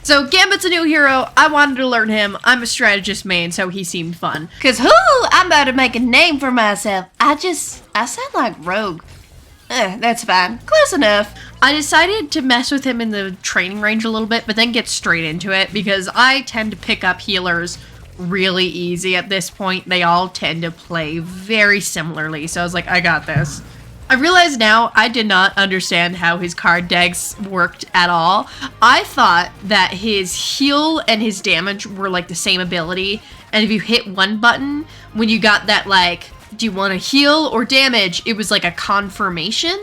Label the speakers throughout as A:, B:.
A: So Gambit's a new hero. I wanted to learn him. I'm a strategist main, so he seemed fun.
B: Cause I'm about to make a name for myself. I sound like rogue. That's fine. Close enough.
A: I decided to mess with him in the training range a little bit, but then get straight into it because I tend to pick up healers really easy at this point. They all tend to play very similarly, so I was like, I got this. I realize now I did not understand how his card decks worked at all. I thought that his heal and his damage were like the same ability, and if you hit one button, when you got that like, do you want to heal or damage, it was like a confirmation.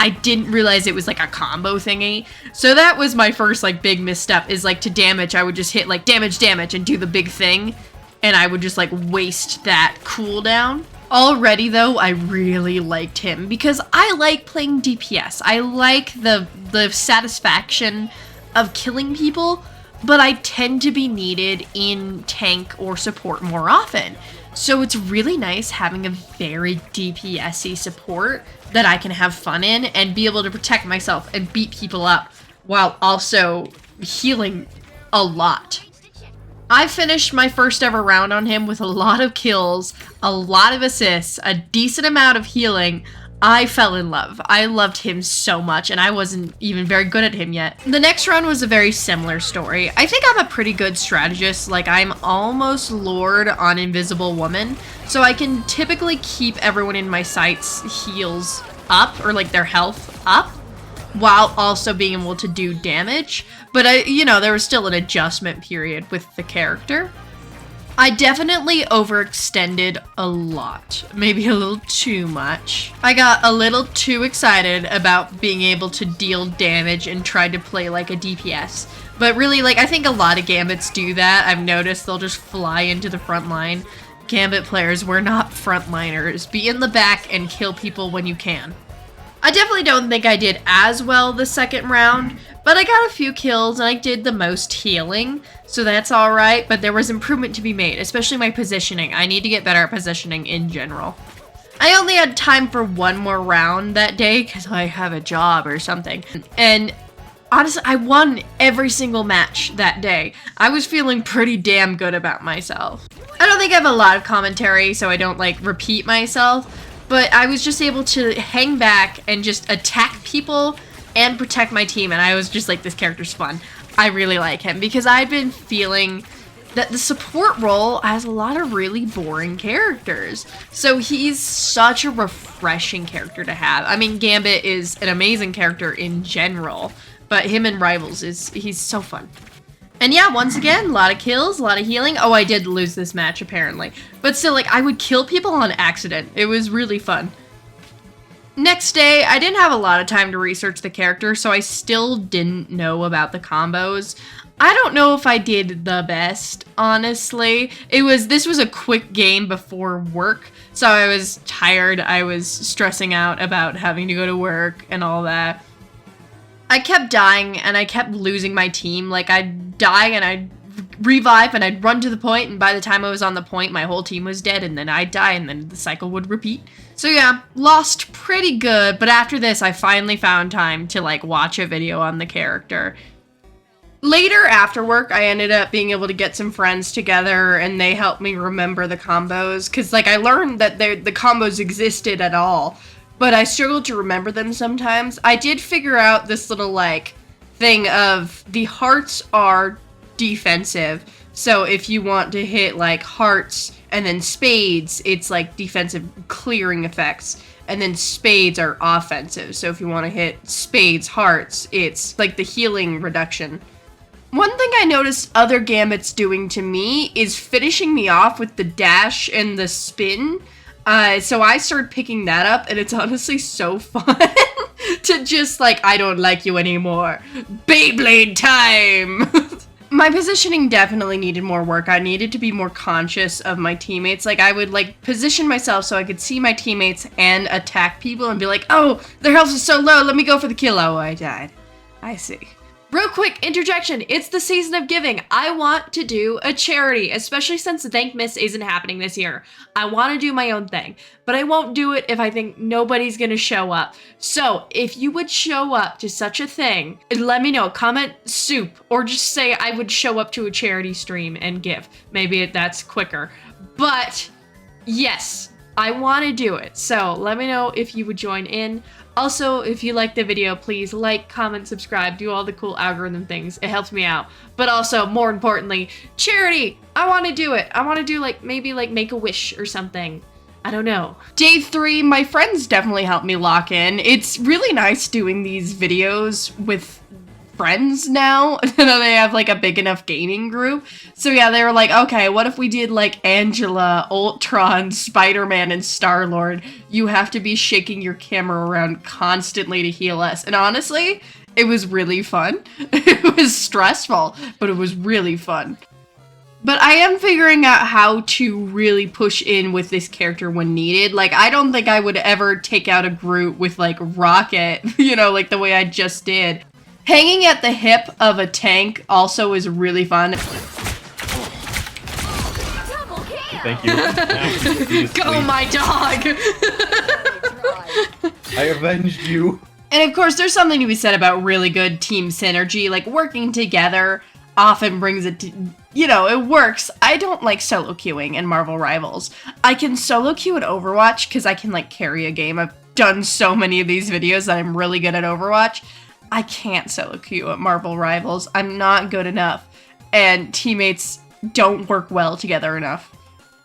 A: I didn't realize it was like a combo thingy. So that was my first like big misstep, is like to damage, I would just hit like damage and do the big thing, and I would just like waste that cooldown. Already though, I really liked him because I like playing DPS. I like the satisfaction of killing people, but I tend to be needed in tank or support more often. So it's really nice having a very DPS-y support that I can have fun in and be able to protect myself and beat people up while also healing a lot. I finished my first ever round on him with a lot of kills, a lot of assists, a decent amount of healing. I fell in love. I loved him so much, and I wasn't even very good at him yet. The next round was a very similar story. I think I'm a pretty good strategist. Like, I'm almost Lord on Invisible Woman, so I can typically keep everyone in my sights heals up, or like their health up, while also being able to do damage. But there was still an adjustment period with the character. I definitely overextended a lot, maybe a little too much. I got a little too excited about being able to deal damage and tried to play like a DPS. But really, like, I think a lot of Gambits do that. I've noticed they'll just fly into the front line. Gambit players, we're not frontliners. Be in the back and kill people when you can. I definitely don't think I did as well the second round, but I got a few kills and I did the most healing, so that's alright, but there was improvement to be made, especially my positioning. I need to get better at positioning in general. I only had time for one more round that day because I have a job or something, and honestly, I won every single match that day. I was feeling pretty damn good about myself. I don't think I have a lot of commentary, so I don't like repeat myself, but I was just able to hang back and just attack people and protect my team, and I was just like, this character's fun. I really like him because I've been feeling that the support role has a lot of really boring characters. So he's such a refreshing character to have. I mean, Gambit is an amazing character in general, but him in Rivals he's so fun. And yeah, once again, a lot of kills, a lot of healing. Oh, I did lose this match, apparently. But still, like, I would kill people on accident. It was really fun. Next day, I didn't have a lot of time to research the character, so I still didn't know about the combos. I don't know if I did the best, honestly. This was a quick game before work, so I was tired. I was stressing out about having to go to work and all that. I kept dying and I kept losing my team. Like, I'd die and I'd revive and I'd run to the point, and by the time I was on the point, my whole team was dead, and then I'd die, and then the cycle would repeat. So yeah, lost pretty good, but after this, I finally found time to like watch a video on the character. Later, after work, I ended up being able to get some friends together, and they helped me remember the combos, because like I learned that the combos existed at all, but I struggled to remember them sometimes. I did figure out this little like thing of the hearts are defensive, so if you want to hit like hearts and then spades, it's like defensive clearing effects, and then spades are offensive, so if you want to hit spades hearts, it's like the healing reduction. One thing I noticed other Gambits doing to me is finishing me off with the dash and the spin. So I started picking that up, and it's honestly so fun to just like, I don't like you anymore. Beyblade time! My positioning definitely needed more work. I needed to be more conscious of my teammates. Like, I would like position myself so I could see my teammates and attack people and be like, oh, their health is so low, let me go for the kill. Oh, I died. I see. Real quick interjection, it's the season of giving. I want to do a charity, especially since Thankmas isn't happening this year. I want to do my own thing, but I won't do it if I think nobody's gonna show up. So if you would show up to such a thing, let me know, comment soup, or just say I would show up to a charity stream and give. Maybe that's quicker, but yes, I want to do it. So let me know if you would join in. Also, if you like the video, please like, comment, subscribe, do all the cool algorithm things. It helps me out. But also, more importantly, charity! I want to do it. I want to do maybe Make-A-Wish or something. I don't know. Day 3, my friends definitely helped me lock in. It's really nice doing these videos with friends now. They have a big enough gaming group. So yeah, they were like, okay, what if we did Angela, Ultron, Spider-Man, and Star-Lord? You have to be shaking your camera around constantly to heal us. And honestly, it was really fun. It was stressful, but it was really fun. But I am figuring out how to really push in with this character when needed. I don't think I would ever take out a Groot with Rocket, the way I just did. Hanging at the hip of a tank also is really fun.
C: Thank you.
A: Go, my dog!
C: I avenged you.
A: And of course, there's something to be said about really good team synergy. Working together often brings it to, it works. I don't like solo queuing in Marvel Rivals. I can solo queue at Overwatch because I can carry a game. I've done so many of these videos that I'm really good at Overwatch. I can't solo queue at Marvel Rivals. I'm not good enough, and teammates don't work well together enough.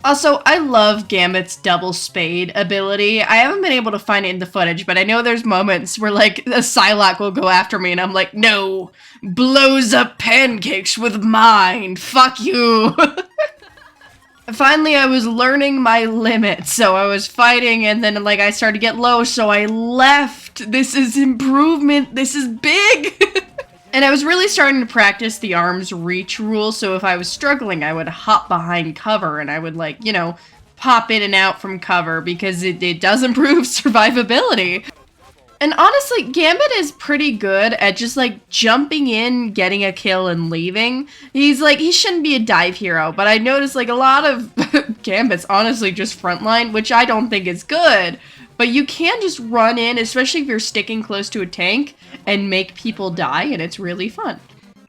A: Also, I love Gambit's double spade ability. I haven't been able to find it in the footage, but I know there's moments where a Psylocke will go after me and I'm like, no, blows up pancakes with mine, fuck you. Finally, I was learning my limits, so I was fighting, and then, I started to get low, so I left. This is improvement. This is big. And I was really starting to practice the arm's reach rule, so if I was struggling, I would hop behind cover, and I would, pop in and out from cover, because it does improve survivability. And honestly, Gambit is pretty good at just, jumping in, getting a kill, and leaving. He's, he shouldn't be a dive hero, but I noticed, a lot of Gambit's honestly just frontline, which I don't think is good. But you can just run in, especially if you're sticking close to a tank, and make people die, and it's really fun.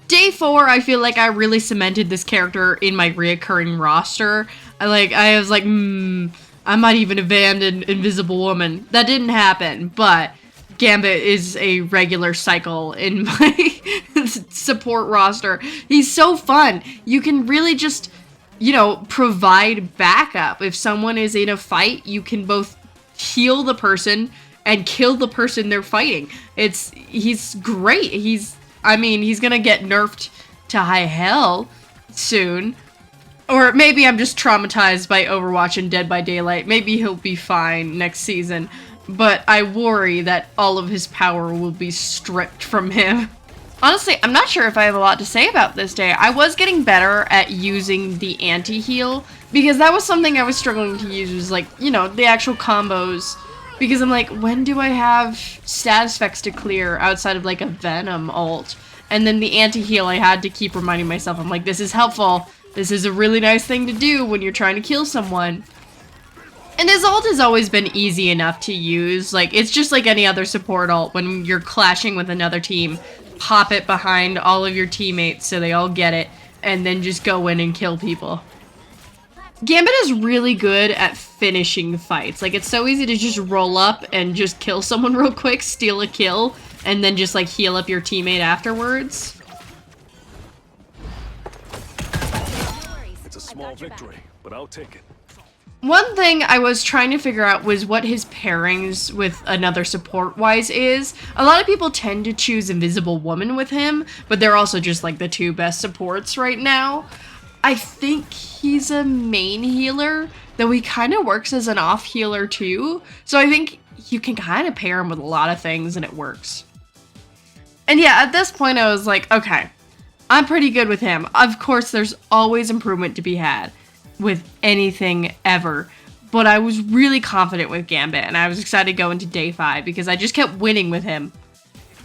A: Day 4, I feel like I really cemented this character in my reoccurring roster. I was I might even abandon Invisible Woman. That didn't happen, but Gambit is a regular cycle in my support roster. He's so fun. You can really just, provide backup. If someone is in a fight, you can both heal the person and kill the person they're fighting. He's great. He's gonna get nerfed to high hell soon. Or maybe I'm just traumatized by Overwatch and Dead by Daylight. Maybe he'll be fine next season. But I worry that all of his power will be stripped from him. Honestly, I'm not sure if I have a lot to say about this day. I was getting better at using the anti-heal, because that was something I was struggling to use, was the actual combos. Because I'm when do I have status effects to clear outside of a Venom ult? And then the anti-heal, I had to keep reminding myself, I'm this is helpful. This is a really nice thing to do when you're trying to kill someone. And his ult has always been easy enough to use. It's just like any other support ult. When you're clashing with another team, pop it behind all of your teammates so they all get it, and then just go in and kill people. Gambit is really good at finishing fights. It's so easy to just roll up and just kill someone real quick, steal a kill, and then just, heal up your teammate afterwards.
D: It's a small victory, but I'll take it.
A: One thing I was trying to figure out was what his pairings with another support-wise is. A lot of people tend to choose Invisible Woman with him, but they're also just the 2 best supports right now. I think he's a main healer, though he kind of works as an off healer too. So I think you can kind of pair him with a lot of things and it works. And yeah, at this point I was okay, I'm pretty good with him. Of course, there's always improvement to be had with anything ever, but I was really confident with Gambit, and I was excited to go into day 5 because I just kept winning with him.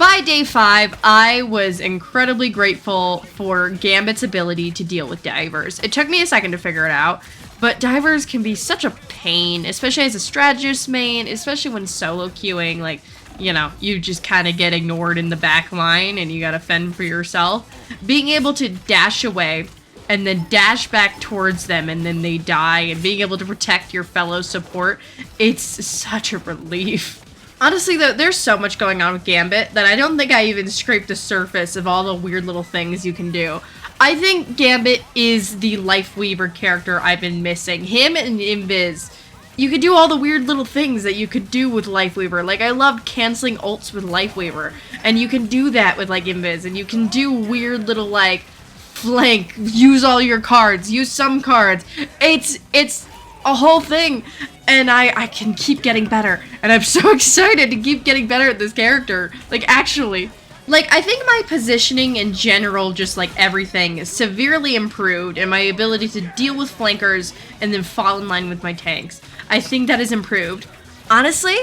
A: By day 5, I was incredibly grateful for Gambit's ability to deal with divers. It took me a second to figure it out, but divers can be such a pain, especially as a strategist main, especially when solo queuing, like, you know, you just kind of get ignored in the back line and you gotta fend for yourself. Being able to dash away and then dash back towards them and then they die, and being able to protect your fellow support, it's such a relief. Honestly, though, there's so much going on with Gambit that I don't think I even scraped the surface of all the weird little things you can do. I think Gambit is the Lifeweaver character I've been missing. Him and Invis. You could do all the weird little things that you could do with Lifeweaver. Like, I loved canceling ults with Lifeweaver. And you can do that with, like, Invis. And you can do weird little, like, flank, use all your cards, use some cards. It's a whole thing. And I can keep getting better. And I'm so excited to keep getting better at this character. Like, actually. Like, I think my positioning in general, just like everything, is severely improved. And my ability to deal with flankers and then fall in line with my tanks, I think that is improved. Honestly,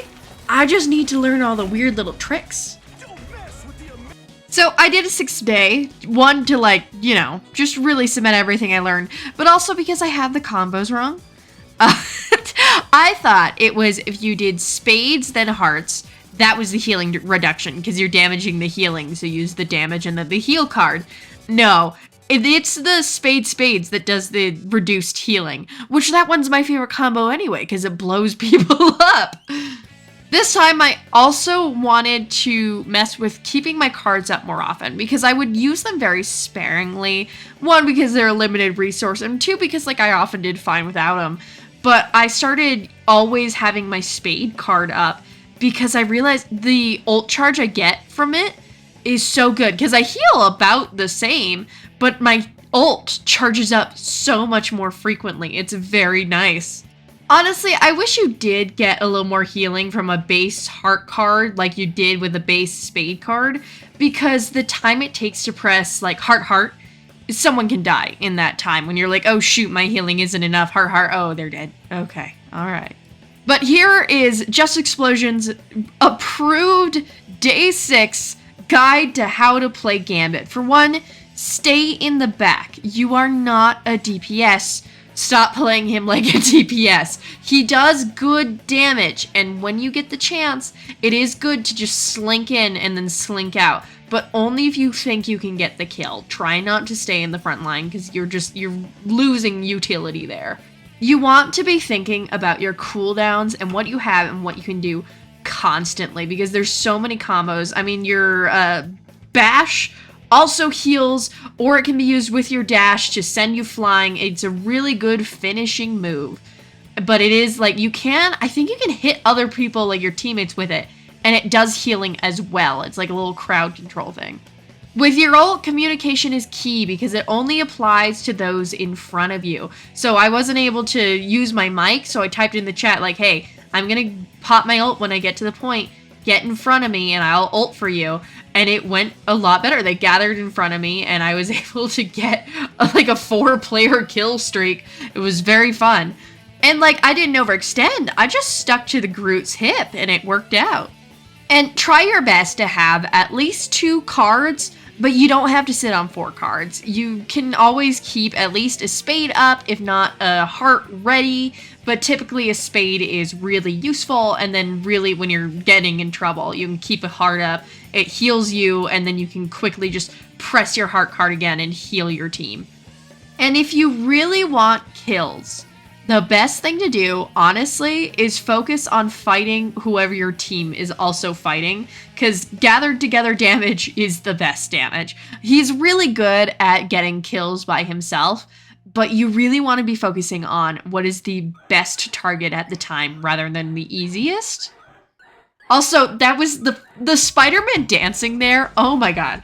A: I just need to learn all the weird little tricks. So I did a 6-day, one to, like, you know, just really cement everything I learned, but also because I had the combos wrong. I thought it was if you did spades then hearts, that was the healing reduction because you're damaging the healing, so use the damage and then the heal card. No, it's the spades that does the reduced healing, which that one's my favorite combo anyway because it blows people up. This time I also wanted to mess with keeping my cards up more often because I would use them very sparingly. One, because they're a limited resource, and two, because like I often did fine without them. But I started always having my spade card up because I realized the ult charge I get from it is so good because I heal about the same, but my ult charges up so much more frequently. It's very nice. Honestly, I wish you did get a little more healing from a base heart card like you did with a base spade card, because the time it takes to press like heart, someone can die in that time when you're like, oh shoot, my healing isn't enough, heart, oh, they're dead. Okay, alright. But here is Just Explosion's approved Day 6 guide to how to play Gambit. For one, stay in the back. You are not a DPS. Stop playing him like a DPS. He does good damage, and when you get the chance, it is good to just slink in and then slink out. But only if you think you can get the kill. Try not to stay in the front line because you're losing utility there. You want to be thinking about your cooldowns and what you have and what you can do constantly because there's so many combos. I mean, your bash also heals, or it can be used with your dash to send you flying. It's a really good finishing move. But it is like I think you can hit other people, like your teammates, with it. And it does healing as well. It's like a little crowd control thing. With your ult, communication is key because it only applies to those in front of you. So I wasn't able to use my mic, so I typed in the chat like, hey, I'm gonna pop my ult when I get to the point. Get in front of me and I'll ult for you. And it went a lot better. They gathered in front of me and I was able to get like a 4-player kill streak. It was very fun. And like, I didn't overextend. I just stuck to the Groot's hip and it worked out. And try your best to have at least 2 cards, but you don't have to sit on 4 cards. You can always keep at least a spade up, if not a heart ready, but typically a spade is really useful, and then really when you're getting in trouble, you can keep a heart up, it heals you, and then you can quickly just press your heart card again and heal your team. And if you really want kills, the best thing to do, honestly, is focus on fighting whoever your team is also fighting, because gathered together damage is the best damage. He's really good at getting kills by himself, but you really want to be focusing on what is the best target at the time rather than the easiest. Also, that was the Spider-Man dancing there. Oh my god.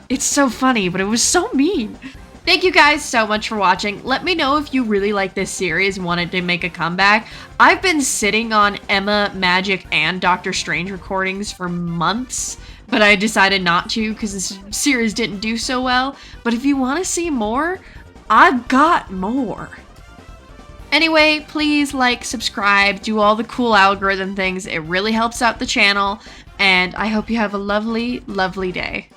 A: It's so funny, but it was so mean. Thank you guys so much for watching. Let me know if you really like this series and wanted to make a comeback. I've been sitting on Emma, Magic, and Doctor Strange recordings for months, but I decided not to because this series didn't do so well. But if you want to see more, I've got more. Anyway, please like, subscribe, do all the cool algorithm things. It really helps out the channel. and I hope you have a lovely, lovely day.